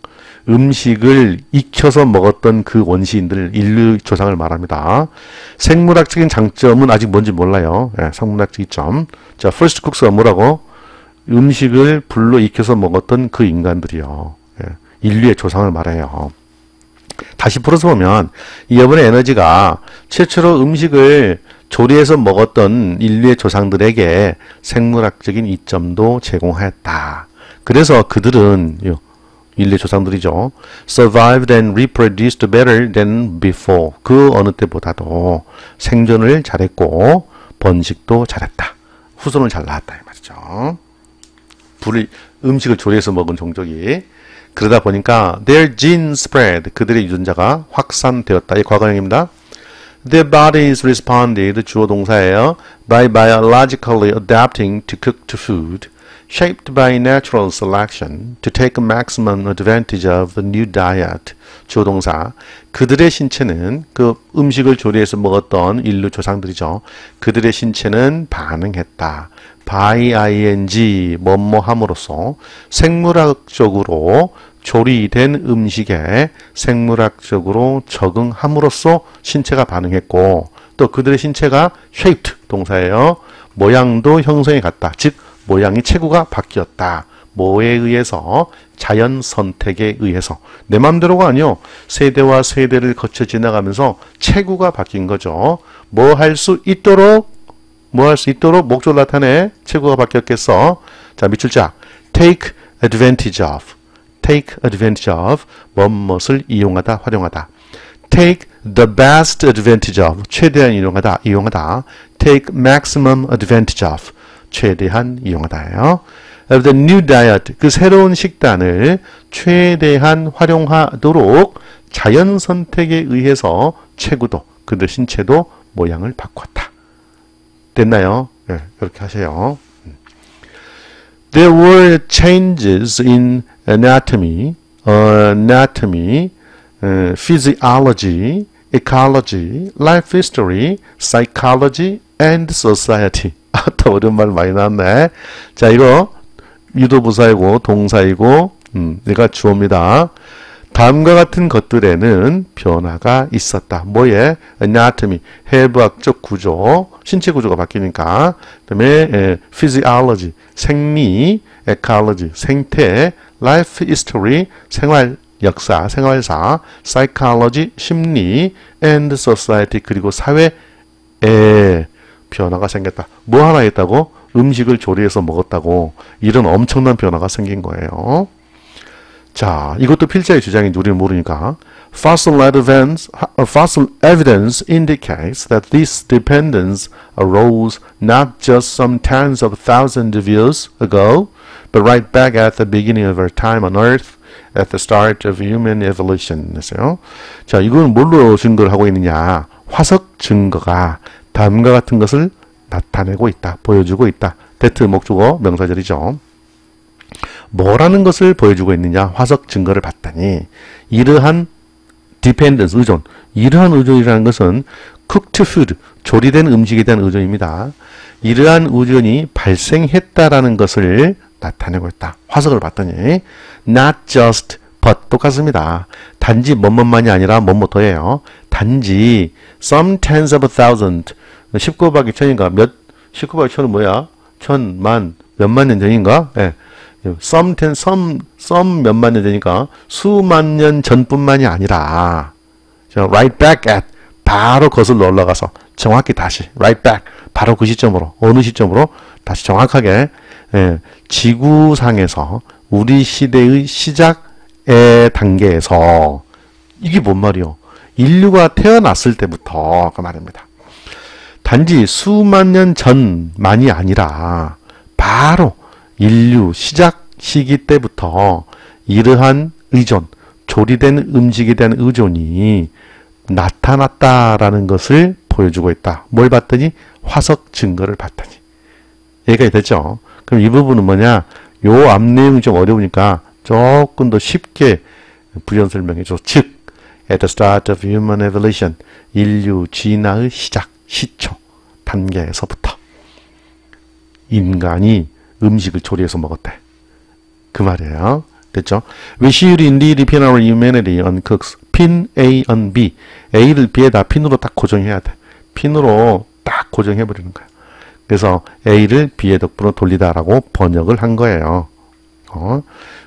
음식을 익혀서 먹었던 그 원시인들, 인류 조상을 말합니다. 생물학적인 장점은 아직 뭔지 몰라요. 생물학적인 점. 자, first cooks가 뭐라고? 음식을 불로 익혀서 먹었던 그 인간들이요. 인류의 조상을 말해요. 다시 풀어서 보면 이 여분의 에너지가 최초로 음식을 조리해서 먹었던 인류의 조상들에게 생물학적인 이점도 제공하였다. 그래서 그들은 인류의 조상들이죠. survived and reproduced better than before. 그 어느 때보다도 생존을 잘했고 번식도 잘했다. 후손을 잘 낳았다 이 말이죠. 음식을 조리해서 먹은 종족이 그러다 보니까 their gene spread, 그들의 유전자가 확산되었다. 이 과거형입니다. Their bodies responded, 주어 동사예요. by biologically adapting to cooked food, shaped by natural selection to take maximum advantage of the new diet. 주어 동사. 그들의 신체는 그 음식을 조리해서 먹었던 인류 조상들이죠. 그들의 신체는 반응했다. by ing 뭐뭐함으로써 생물학적으로 조리된 음식에 생물학적으로 적응함으로써 신체가 반응했고 또 그들의 신체가 shaped 동사예요. 모양도 형성해 갔다. 즉 모양이 체구가 바뀌었다. 뭐에 의해서? 자연 선택에 의해서. 내 맘대로가 아니요. 세대와 세대를 거쳐 지나가면서 체구가 바뀐 거죠. 뭐 할 수 있도록 목적을 나타내 체구가 바뀌었겠어. 자, 밑줄자. take advantage of. take advantage of. 무엇을 이용하다, 활용하다. take the best advantage of. 최대한 이용하다. take maximum advantage of. 최대한 이용하다예요. of the new diet. 그 새로운 식단을 최대한 활용하도록 자연 선택에 의해서 체구도, 그들 신체도 모양을 바꿨다. 됐나요? 네, 이렇게 하세요. There were changes in anatomy, physiology, ecology, life history, psychology, and society. 또 어려운 말 많이 나왔네. 자, 이거 유도부사이고 동사이고 얘가 주어입니다. 다음과 같은 것들에는 변화가 있었다. 뭐에? anatomy, 해부학적 구조, 신체 구조가 바뀌니까. 그 다음에 physiology, 생리, ecology, 생태, life history, 생활 역사, 생활사, psychology, 심리, and society, 그리고 사회에 변화가 생겼다. 뭐 하나 있다고? 음식을 조리해서 먹었다고. 이런 엄청난 변화가 생긴 거예요. 자, 이것도 필자의 주장인지 우리는 모르니까. Fossil evidence indicates that this dependence arose not just some tens of thousands of years ago, but right back at the beginning of our time on Earth, at the start of human evolution. 했어요. 자, 이건 뭘로 증거를 하고 있느냐? 화석 증거가 다음과 같은 것을 나타내고 있다, 보여주고 있다. that 목주어 명사절이죠. 뭐라는 것을 보여주고 있느냐? 화석 증거를 봤더니 이러한 dependence, 의존. 이러한 의존이라는 것은 cooked food, 조리된 음식에 대한 의존입니다. 이러한 의존이 발생했다라는 것을 나타내고 있다. 화석을 봤더니 not just but 똑같습니다. 단지 뭐뭐만이 아니라 뭐뭐더예요. 단지 some tens of thousands 10 곱하기 1000인가 10 곱하기 1000은 뭐야? 1000, 만, 몇만 년 전인가? 예. some 몇만 년 전이니까 수만 년 전뿐만이 아니라 right back at 바로 거슬러 올라가서 정확히 다시 right back 바로 그 시점으로 어느 시점으로 다시 정확하게 지구상에서 우리 시대의 시작의 단계에서 이게 뭔 말이요? 인류가 태어났을 때부터 그 말입니다. 단지 수만 년 전만이 아니라 바로 인류 시작 시기 때부터 이러한 의존, 조리된 음식에 대한 의존이 나타났다라는 것을 보여주고 있다. 뭘 봤더니? 화석 증거를 봤더니. 얘가 됐죠? 그럼 이 부분은 뭐냐? 요 앞 내용이 좀 어려우니까 조금 더 쉽게 부연 설명해줘. 즉, at the start of human evolution, 인류 진화의 시작, 시초, 단계에서부터 인간이 음식을 조리해서 먹었대. 그 말이에요. 됐죠? We should indeed pin our humanity on cooks. pin A on B. A를 B에다 핀으로 딱 고정해야 돼. 핀으로 딱 고정해버리는 거야. 그래서 A를 B의 덕분으로 돌리다라고 번역을 한 거예요.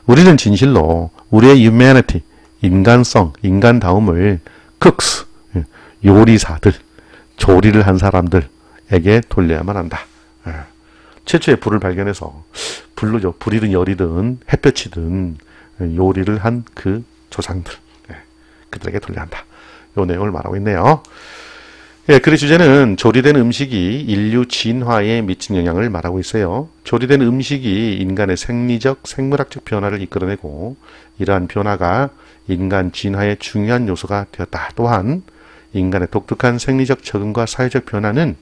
우리는 진실로 우리의 humanity, 인간성, 인간다움을 cooks, 요리사들, 조리를 한 사람들에게 돌려야만 한다. 최초의 불을 발견해서 불로죠. 불이든 열이든 햇볕이든 요리를 한 그 조상들, 그들에게 돌려야 한다. 요 내용을 말하고 있네요. 예, 글의 주제는 조리된 음식이 인류 진화에 미친 영향을 말하고 있어요. 조리된 음식이 인간의 생리적, 생물학적 변화를 이끌어내고 이러한 변화가 인간 진화의 중요한 요소가 되었다. 또한 인간의 독특한 생리적 적응과 사회적 변화는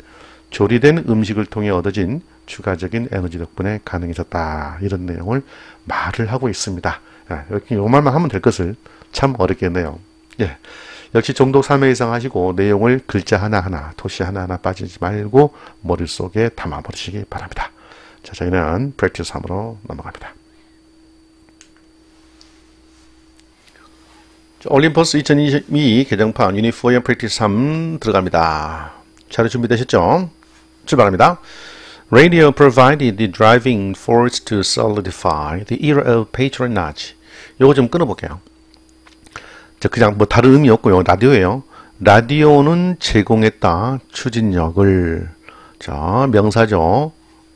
조리된 음식을 통해 얻어진 추가적인 에너지 덕분에 가능해졌다. 이런 내용을 말을 하고 있습니다. 이렇게 요 말만 하면 될 것을 참 어렵겠네요. 예. 역시 정독 3회 이상 하시고 내용을 글자 하나하나, 토시 하나하나 빠지지 말고 머릿속에 담아버리시기 바랍니다. 자, 저희는 프랙티스 3으로 넘어갑니다. 올림퍼스 2022 개정판 유닛 4의 프랙티스 3 들어갑니다. 자료 준비되셨죠? 출발합니다. Radio provided the driving force to solidify the era of patronage. 요거 좀 끊어볼게요. 자, 그냥 뭐 다른 의미 없고요. 라디오예요. 라디오는 제공했다. 추진력을. 자, 명사죠.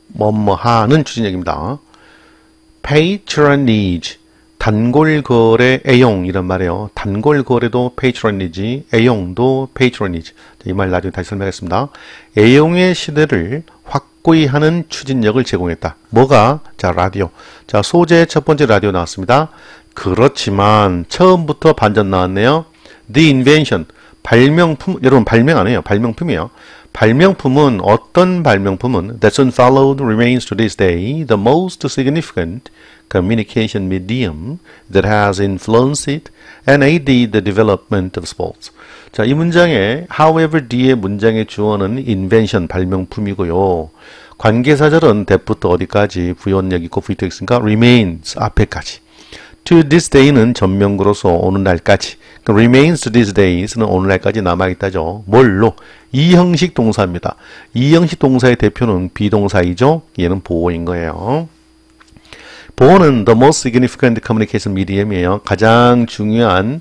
뭐뭐하는 추진력입니다. patronage. 단골거래 애용 이런 말이에요. 단골거래도 patronage, 애용도 patronage. 이 말 나중에 다시 설명하겠습니다. 애용의 시대를 확고히 하는 추진력을 제공했다. 뭐가? 자, 라디오. 자, 소재 첫 번째 라디오 나왔습니다. 그렇지만 처음부터 반전 나왔네요. The invention, 발명품, 여러분 발명 안 해요. 발명품이에요. 발명품은 어떤 발명품은 that soon followed remains to this day the most significant communication medium that has influenced and aided the development of sports. 자, 이 문장에 however 뒤에 문장의 주어는 invention, 발명품이고요. 관계사절은 that부터 어디까지 부연력 있고 VT 있으니까 remains 앞에까지. to this day는 전명구로서 오늘날까지. remains to these days는 오늘날까지 남아있다죠. 뭘로? 이형식 동사입니다. 이형식 동사의 대표는 비동사이죠. 얘는 보어인 거예요. 보어는 the most significant communication medium이에요. 가장 중요한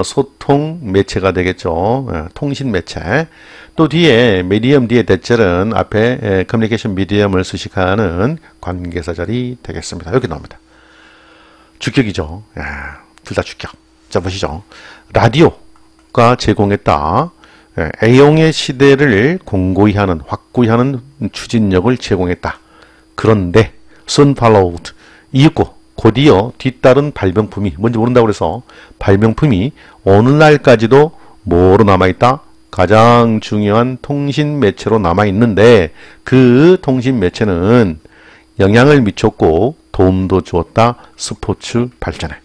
소통 매체가 되겠죠. 통신 매체. 또 뒤에 medium 뒤에 대절은 앞에 communication medium을 수식하는 관계사절이 되겠습니다. 여기 나옵니다. 주격이죠. 둘 다 주격. 자, 보시죠. 라디오가 제공했다. 애용의 시대를 공고히 하는, 확고히 하는 추진력을 제공했다. 그런데 soon followed, 이윽고 곧이어 뒤따른 발명품이, 뭔지 모른다고 그래서 발명품이 오늘날까지도 뭐로 남아있다? 가장 중요한 통신 매체로 남아있는데 그 통신 매체는 영향을 미쳤고 도움도 주었다. 스포츠 발전에.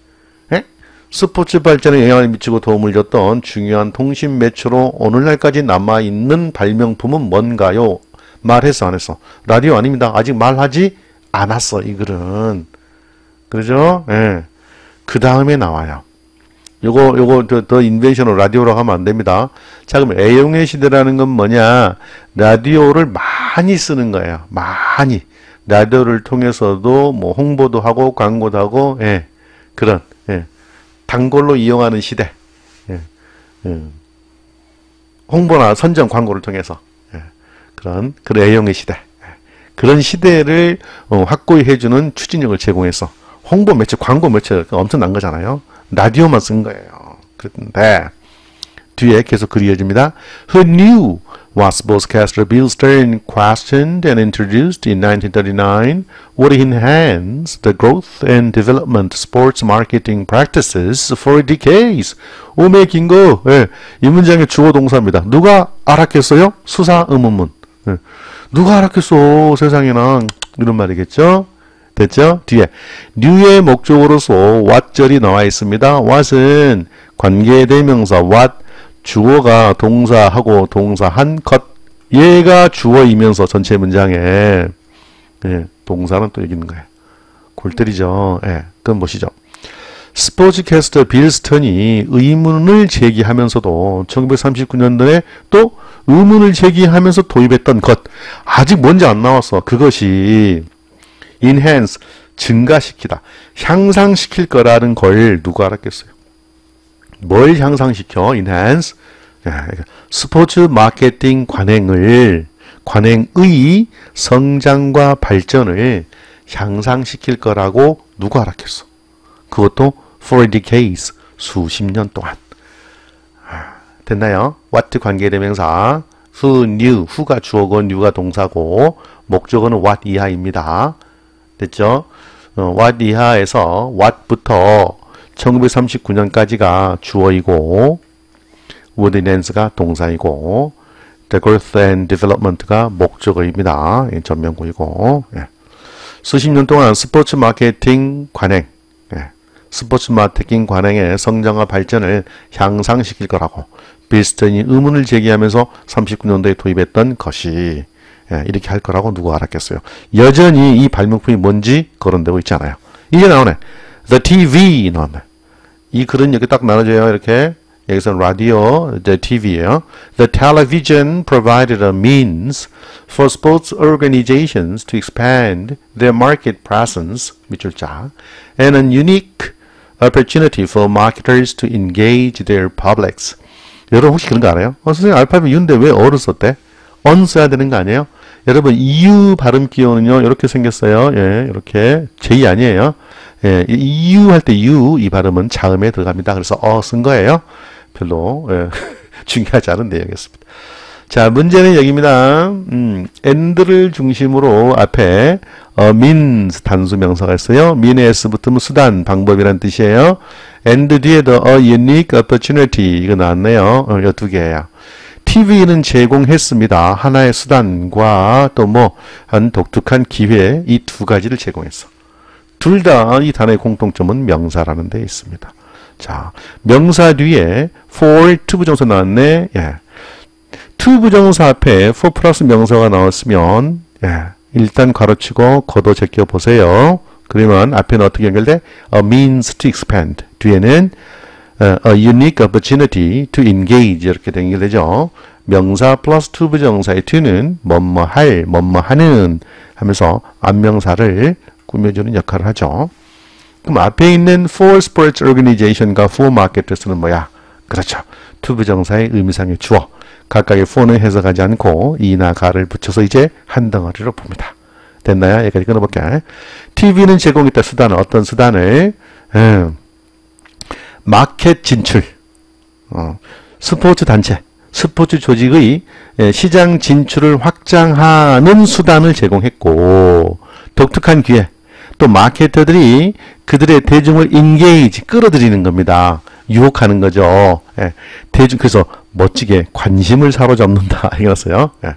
스포츠 발전에 영향을 미치고 도움을 줬던 중요한 통신 매체로 오늘날까지 남아있는 발명품은 뭔가요? 말했어, 안 했어? 라디오 아닙니다. 아직 말하지 않았어, 이 글은. 그러죠? 예. 그 다음에 나와요. 요거 더 인벤션으로 라디오라고 하면 안 됩니다. 자, 그럼 애용의 시대라는 건 뭐냐? 라디오를 많이 쓰는 거예요. 많이. 라디오를 통해서도 뭐 홍보도 하고 광고도 하고, 그런, 단골로 이용하는 시대. 홍보나 선전 광고를 통해서. 그런 애용의 시대. 그런 시대를 확고히 해주는 추진력을 제공해서 홍보 매체, 광고 매체가 엄청난 거잖아요. 라디오만 쓴 거예요. 그런데 뒤에 계속 글이 이어집니다. Who knew what sportscaster Bill Stern questioned and introduced in 1939 would enhance the growth and development of sports marketing practices for decades. 오메 긴 거. 이 문장의 주어 동사입니다. 누가 알았겠어요? 수사 의문문. 누가 알았겠어? 세상에나. 이런 말이겠죠? 됐죠? 뒤에 new의 목적어로서 what절이 나와 있습니다. what은 관계대명사 what, 주어가 동사하고 동사한 것. 얘가 주어이면서 전체 문장에 동사는 또 여기 있는 거예요. 골 때리죠. 그건 보시죠. 스포츠캐스터 빌 스턴이 의문을 제기하면서도 1939년도에 또 의문을 제기하면서 도입했던 것. 아직 뭔지 안 나왔어. 그것이 enhance, 증가시키다, 향상시킬 거라는 걸 누가 알았겠어요? 뭘 향상시켜? enhance. 스포츠 마케팅 관행의 성장과 발전을 향상시킬 거라고 누가 알았겠어? 그것도 for decades, 수십 년 동안. 됐나요? what 관계대명사, who knew, who가 주어고 new가 동사고 목적어는 what 이하입니다. 됐죠? what 이하에서 what부터 1939년까지가 주어이고 would enhance가 동사이고 the growth and development가 목적어입니다. 전면구이고 수십 년 동안 스포츠 마케팅 관행 스포츠 마케팅 관행의 성장과 발전을 향상시킬 거라고 빌스턴이 의문을 제기하면서 39년도에 도입했던 것이 이렇게 할 거라고 누가 알았겠어요. 여전히 이 발명품이 뭔지 거론되고 있지 않아요. 이게 나오네. The TV 나왔네. 이 글은 여기 딱 나눠져요. 이렇게. 여기서는 라디오, the TV예요. The television provided a means for sports organizations to expand their market presence, 밑줄자, and a unique opportunity for marketers to engage their publics. 여러분 혹시 그런 거 알아요? 선생님 알파벳 U인데 왜 어를 썼대? on 써야 되는 거 아니에요? 여러분 U 발음 기호는요 이렇게 생겼어요. 이렇게 J 아니에요. U 할 때 U 이 발음은 자음에 들어갑니다. 그래서 쓴 거예요. 별로 중요하지 않은 내용이었습니다. 자, 문제는 여기입니다. and를 중심으로 앞에 means 단수 명사가 있어요. mean에 s 붙으면 수단, 방법이란 뜻이에요. and 뒤에도 a unique opportunity 이거 나왔네요. 이 두 개예요. TV는 제공했습니다. 하나의 수단과 또 한 독특한 기회 이 두 가지를 제공했어. 둘 다 이 단어의 공통점은 명사라는 데 있습니다. 자, 명사 뒤에 for to 부정사 나왔네. 예. to 부정사 앞에 for 플러스 명사가 나왔으면 예. 일단 가로치고 걷어 제껴 보세요. 그러면 앞에는 어떻게 연결돼? A means to expand. 뒤에는 a unique opportunity to engage 이렇게 연결되죠. 명사 플러스 to 부정사의 to는 뭐뭐 할, 뭐뭐 하는 하면서 앞명사를 꾸며주는 역할을 하죠. 그럼 앞에 있는 for sports organization과 for marketers는 뭐야? 그렇죠. to 부정사의 의미상의 주어. 각각의 for는 해석하지 않고 이나 가를 붙여서 이제 한 덩어리로 봅니다. 됐나요? 여기까지 끊어볼게요. TV는 제공했다 수단은 어떤 수단을? 마켓 진출, 스포츠 단체, 스포츠 조직의 시장 진출을 확장하는 수단을 제공했고 독특한 기회, 또 마케터들이 그들의 대중을 인게이지, 끌어들이는 겁니다. 유혹하는 거죠. 예, 대중, 그래서 멋지게 관심을 사로잡는다. 이거였어요. 예.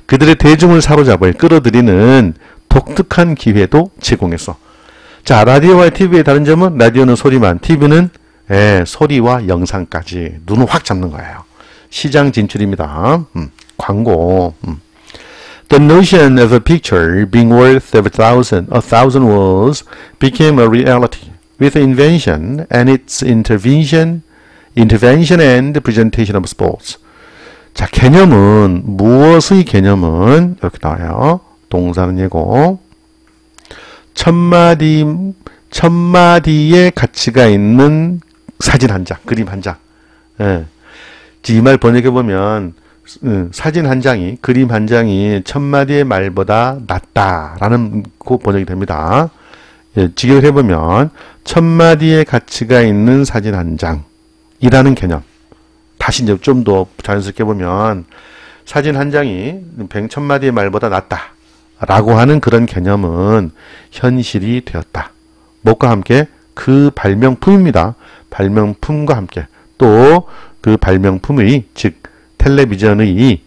그들의 대중을 사로잡을, 끌어들이는 독특한 기회도 제공했어. 자, 라디오와 TV의 다른 점은 라디오는 소리만, TV는 소리와 영상까지 눈을 확 잡는 거예요. 시장 진출입니다. 광고. The notion of a picture being worth a thousand words became a reality with the invention and its intervention and presentation of sports. 자, 개념은, 무엇의 개념은 이렇게 나와요. 동사는 예고. 천마디의 가치가 있는 사진 한 장, 그림 한 장. 예. 이 말 번역해보면 사진 한 장이, 그림 한 장이 천마디의 말보다 낫다라는 그 번역이 됩니다. 예, 직역을 해보면 천마디의 가치가 있는 사진 한 장이라는 개념. 다시 이제 좀 더 자연스럽게 보면 사진 한 장이 천마디의 말보다 낫다 라고 하는 그런 개념은 현실이 되었다. 뭐과 함께? 그 발명품입니다. 발명품과 함께 또 그 발명품의, 즉 텔레비전의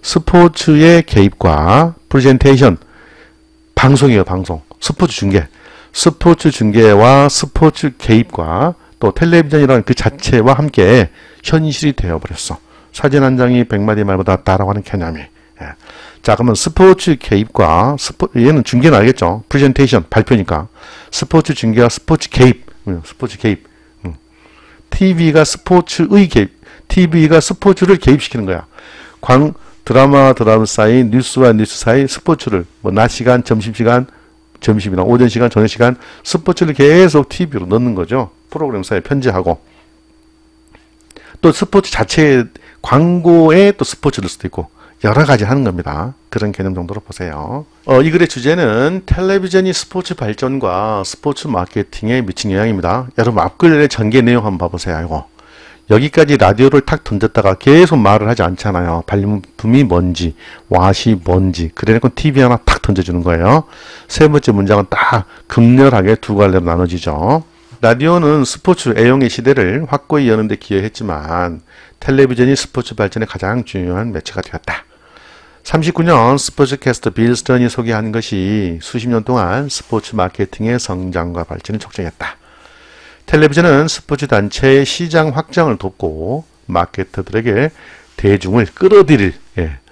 스포츠의 개입과 프레젠테이션, 방송이에요. 방송. 스포츠 중계와 스포츠 개입과 또 텔레비전이라는 그 자체와 함께 현실이 되어버렸어. 사진 한 장이 100마디 말보다 낫다라고 하는 개념이. 예. 자, 그러면 스포츠 개입과 얘는 중계는 알겠죠? 프레젠테이션, 발표니까. 스포츠 중계와 스포츠 개입. TV가 스포츠의 개입. TV가 스포츠를 개입시키는 거야. 드라마 사이, 뉴스와 뉴스 사이 스포츠를, 뭐, 낮 시간, 점심시간, 점심이나 오전 시간, 저녁 시간, 스포츠를 계속 TV로 넣는 거죠. 프로그램 사이에 편지하고. 또 스포츠 자체의 광고에 또 스포츠를 수도 있고, 여러 가지 하는 겁니다. 그런 개념 정도로 보세요. 이 글의 주제는 텔레비전이 스포츠 발전과 스포츠 마케팅에 미친 영향입니다. 여러분 앞글의 전개 내용 한번 봐보세요. 이거. 여기까지 라디오를 탁 던졌다가 계속 말을 하지 않잖아요. 발명품이 뭔지, 왓이 뭔지. 그래놓고 TV 하나 탁 던져주는 거예요. 세 번째 문장은 딱 극렬하게 두 갈래로 나눠지죠. 라디오는 스포츠 애용의 시대를 확고히 여는 데 기여했지만 텔레비전이 스포츠 발전의 가장 중요한 매체가 되었다. 39년 스포츠캐스터 빌 스턴이 소개한 것이 수십 년 동안 스포츠 마케팅의 성장과 발전을 촉진했다. 텔레비전은 스포츠 단체의 시장 확장을 돕고 마케터들에게 대중을 끌어들일,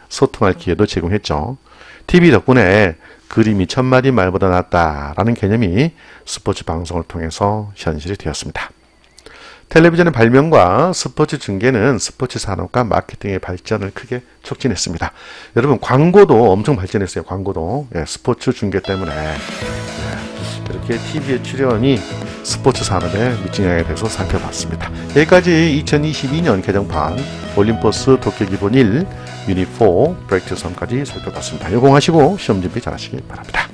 소통할 기회도 제공했죠. TV 덕분에 그림이 천마디 말보다 낫다라는 개념이 스포츠 방송을 통해서 현실이 되었습니다. 텔레비전의 발명과 스포츠 중계는 스포츠 산업과 마케팅의 발전을 크게 촉진했습니다. 여러분 광고도 엄청 발전했어요. 광고도. 스포츠 중계 때문에. 이렇게 TV의 출연이 스포츠 산업에 미친 영향에 대해서 살펴봤습니다. 여기까지 2022년 개정판 올림포스 독해 기본 1 유닛 4 프랙티스 3까지 살펴봤습니다. 요공하시고 시험 준비 잘 하시기 바랍니다.